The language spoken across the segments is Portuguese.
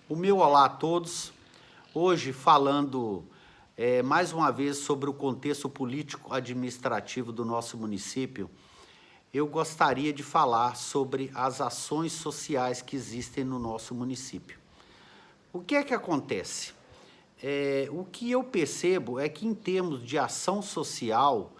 O meu olá a todos. Hoje falando mais uma vez sobre o contexto político-administrativo do nosso município, eu gostaria de falar sobre as ações sociais que existem no nosso município. O que é que acontece? O que eu percebo é que em termos de ação social,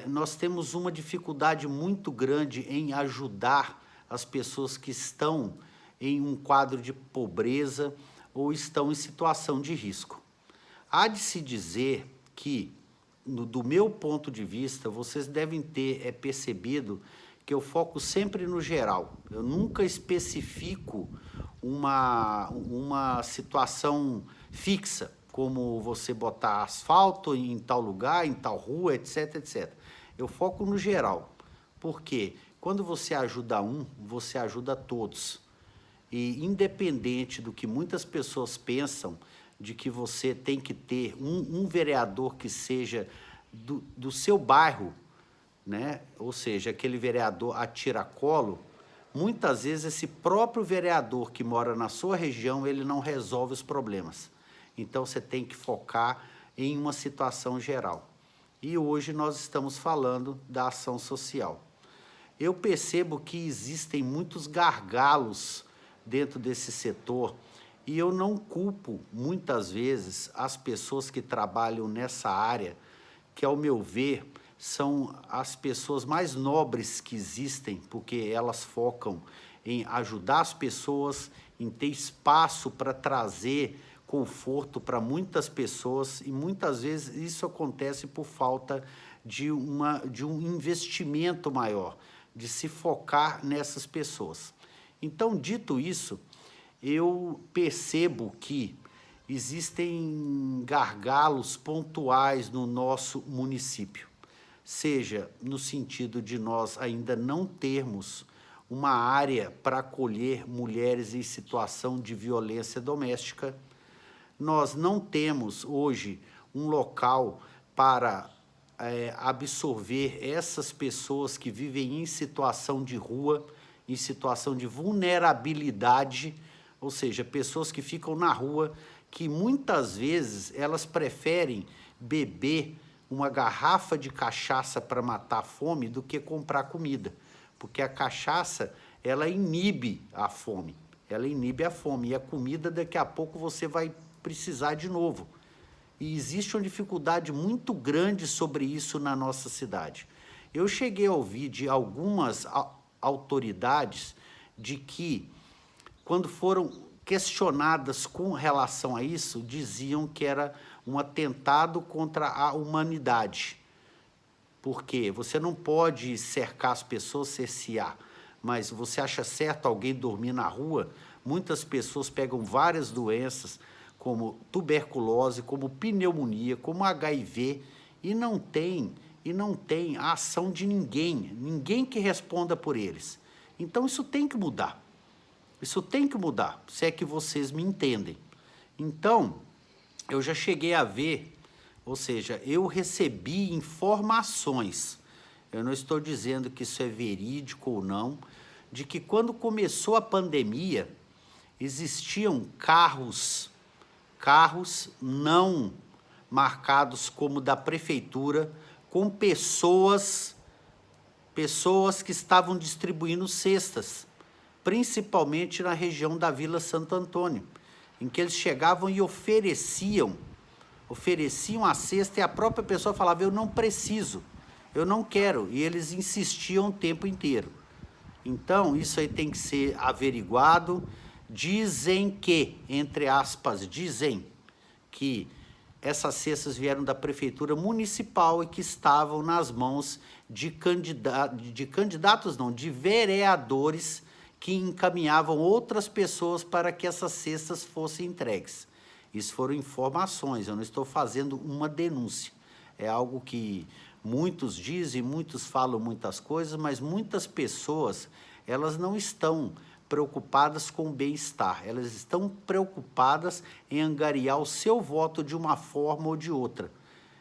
nós temos uma dificuldade muito grande em ajudar as pessoas que estão em um quadro de pobreza ou estão em situação de risco. Há de se dizer que, do meu ponto de vista, vocês devem ter percebido que eu foco sempre no geral. Eu nunca especifico uma situação fixa, como você botar asfalto em tal lugar, em tal rua, etc, etc. Eu foco no geral, porque quando você ajuda um, você ajuda todos. E independente do que muitas pessoas pensam, de que você tem que ter um vereador que seja do seu bairro, né? Ou seja, aquele vereador a tiracolo, muitas vezes esse próprio vereador que mora na sua região, ele não resolve os problemas. Então você tem que focar em uma situação geral. E hoje nós estamos falando da ação social. Eu percebo que existem muitos gargalos dentro desse setor e eu não culpo, muitas vezes, as pessoas que trabalham nessa área, que, ao meu ver, são as pessoas mais nobres que existem, porque elas focam em ajudar as pessoas, em ter espaço para trazer conforto para muitas pessoas, e muitas vezes isso acontece por falta de um investimento maior, de se focar nessas pessoas. Então, dito isso, eu percebo que existem gargalos pontuais no nosso município, seja no sentido de nós ainda não termos uma área para acolher mulheres em situação de violência doméstica. Nós não temos hoje um local para absorver essas pessoas que vivem em situação de rua, em situação de vulnerabilidade, ou seja, pessoas que ficam na rua, que muitas vezes elas preferem beber uma garrafa de cachaça para matar a fome do que comprar comida, porque a cachaça, ela inibe a fome, e a comida daqui a pouco você vai precisar de novo. E existe uma dificuldade muito grande sobre isso na nossa cidade. Eu cheguei a ouvir de algumas autoridades de que, quando foram questionadas com relação a isso, diziam que era um atentado contra a humanidade. Porque você não pode cercar as pessoas, cercear, mas você acha certo alguém dormir na rua? Muitas pessoas pegam várias doenças, como tuberculose, como pneumonia, como HIV, e não tem a ação de ninguém que responda por eles. Então isso tem que mudar. Isso tem que mudar, se é que vocês me entendem. Então, eu já cheguei a ver, ou seja, eu recebi informações, eu não estou dizendo que isso é verídico ou não, de que quando começou a pandemia, existiam carros não marcados como da prefeitura, com pessoas que estavam distribuindo cestas, principalmente na região da Vila Santo Antônio, em que eles chegavam e ofereciam a cesta, e a própria pessoa falava: eu não preciso, eu não quero, e eles insistiam o tempo inteiro. Então, isso aí tem que ser averiguado. Dizem que, entre aspas, dizem que essas cestas vieram da prefeitura municipal e que estavam nas mãos de vereadores que encaminhavam outras pessoas para que essas cestas fossem entregues. Isso foram informações, eu não estou fazendo uma denúncia. É algo que muitos dizem, muitos falam muitas coisas, mas muitas pessoas, elas não estão preocupadas com o bem-estar, elas estão preocupadas em angariar o seu voto de uma forma ou de outra.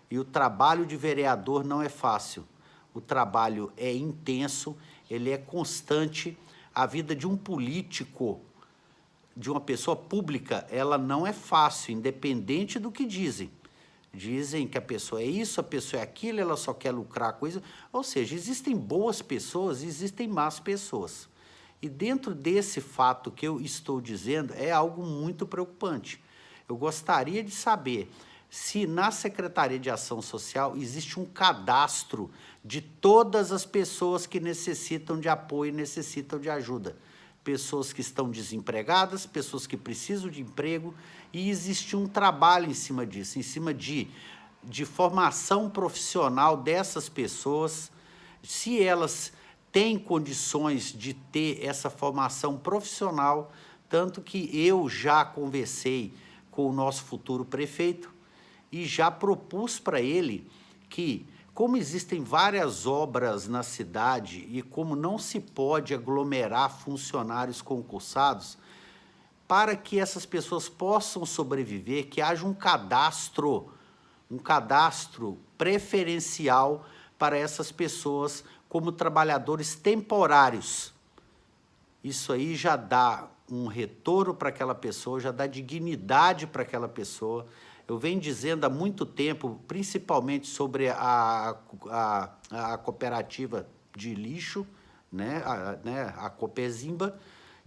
E o trabalho de vereador não é fácil, o trabalho é intenso, ele é constante. A vida de um político de uma pessoa pública, ela não é fácil, independente do que dizem. Dizem que a pessoa é isso, a pessoa é aquilo, ela só quer lucrar com isso. Ou seja, existem boas pessoas e existem más pessoas. E dentro desse fato que eu estou dizendo, é algo muito preocupante. Eu gostaria de saber se na Secretaria de Ação Social existe um cadastro de todas as pessoas que necessitam de apoio e necessitam de ajuda. Pessoas que estão desempregadas, pessoas que precisam de emprego, e existe um trabalho em cima disso, em cima de formação profissional dessas pessoas, se elas têm condições de ter essa formação profissional, tanto que eu já conversei com o nosso futuro prefeito e já propus para ele que, como existem várias obras na cidade e como não se pode aglomerar funcionários concursados, para que essas pessoas possam sobreviver, que haja um cadastro preferencial para essas pessoas como trabalhadores temporários. Isso aí já dá um retorno para aquela pessoa, já dá dignidade para aquela pessoa. Eu venho dizendo há muito tempo, principalmente sobre a cooperativa de lixo, a Copezimba,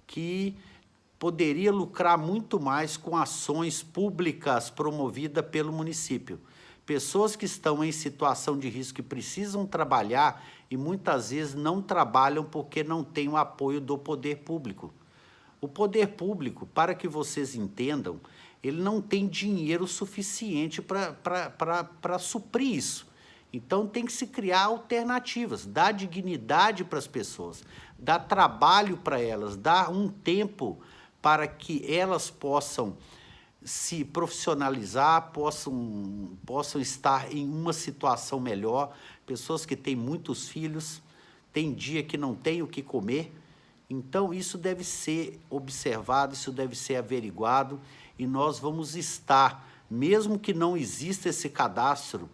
que poderia lucrar muito mais com ações públicas promovidas pelo município. Pessoas que estão em situação de risco e precisam trabalhar e muitas vezes não trabalham porque não têm o apoio do poder público. O poder público, para que vocês entendam, ele não tem dinheiro suficiente para suprir isso. Então, tem que se criar alternativas, dar dignidade para as pessoas, dar trabalho para elas, dar um tempo para que elas possam se profissionalizar, possam estar em uma situação melhor. Pessoas que têm muitos filhos, tem dia que não tem o que comer. Então, isso deve ser observado, isso deve ser averiguado, e nós vamos estar, mesmo que não exista esse cadastro,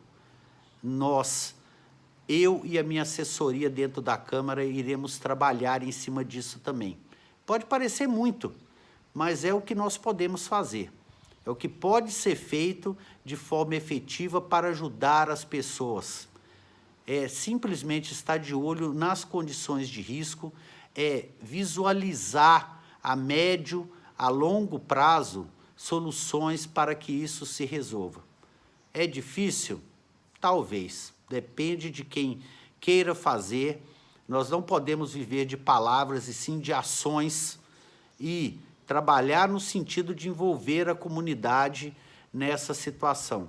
eu e a minha assessoria dentro da Câmara iremos trabalhar em cima disso também. Pode parecer muito, mas é o que nós podemos fazer. É o que pode ser feito de forma efetiva para ajudar as pessoas. É simplesmente estar de olho nas condições de risco, é visualizar a médio, a longo prazo, soluções para que isso se resolva. É difícil? Talvez. Depende de quem queira fazer. Nós não podemos viver de palavras e sim de ações e trabalhar no sentido de envolver a comunidade nessa situação.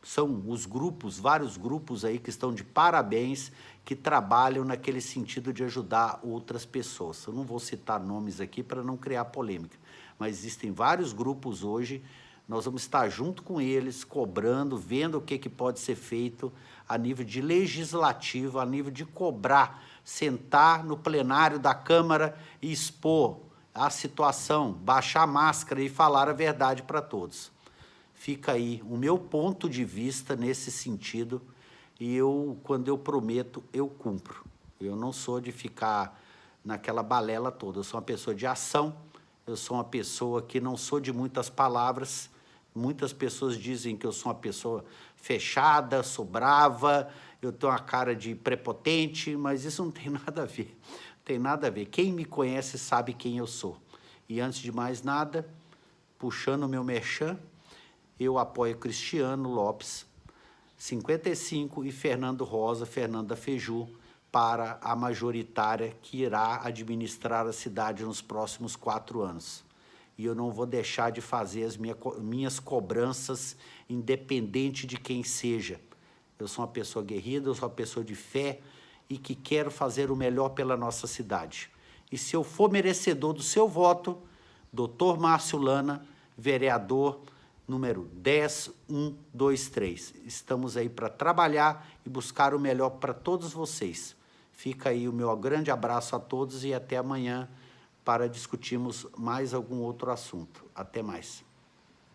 São os grupos, vários grupos aí que estão de parabéns, que trabalham naquele sentido de ajudar outras pessoas. Eu não vou citar nomes aqui para não criar polêmica, mas existem vários grupos hoje, nós vamos estar junto com eles, cobrando, vendo o que pode ser feito a nível de legislativo, a nível de cobrar, sentar no plenário da Câmara e expor a situação, baixar a máscara e falar a verdade para todos. Fica aí o meu ponto de vista nesse sentido, e quando eu prometo, eu cumpro. Eu não sou de ficar naquela balela toda, eu sou uma pessoa de ação, eu sou uma pessoa que não sou de muitas palavras. Muitas pessoas dizem que eu sou uma pessoa fechada, sou brava, eu tenho uma cara de prepotente, mas isso não tem nada a ver. Não tem nada a ver. Quem me conhece sabe quem eu sou. E antes de mais nada, puxando o meu merchan, eu apoio Cristiano Lopes, 55, e Fernando Rosa, Fernanda Feju, para a majoritária que irá administrar a cidade nos próximos 4 anos. E eu não vou deixar de fazer as minhas cobranças, independente de quem seja. Eu sou uma pessoa guerrida, eu sou uma pessoa de fé e que quero fazer o melhor pela nossa cidade. E se eu for merecedor do seu voto, Dr. Márcio Lana, vereador número 10123. Estamos aí para trabalhar e buscar o melhor para todos vocês. Fica aí o meu grande abraço a todos e até amanhã para discutirmos mais algum outro assunto. Até mais.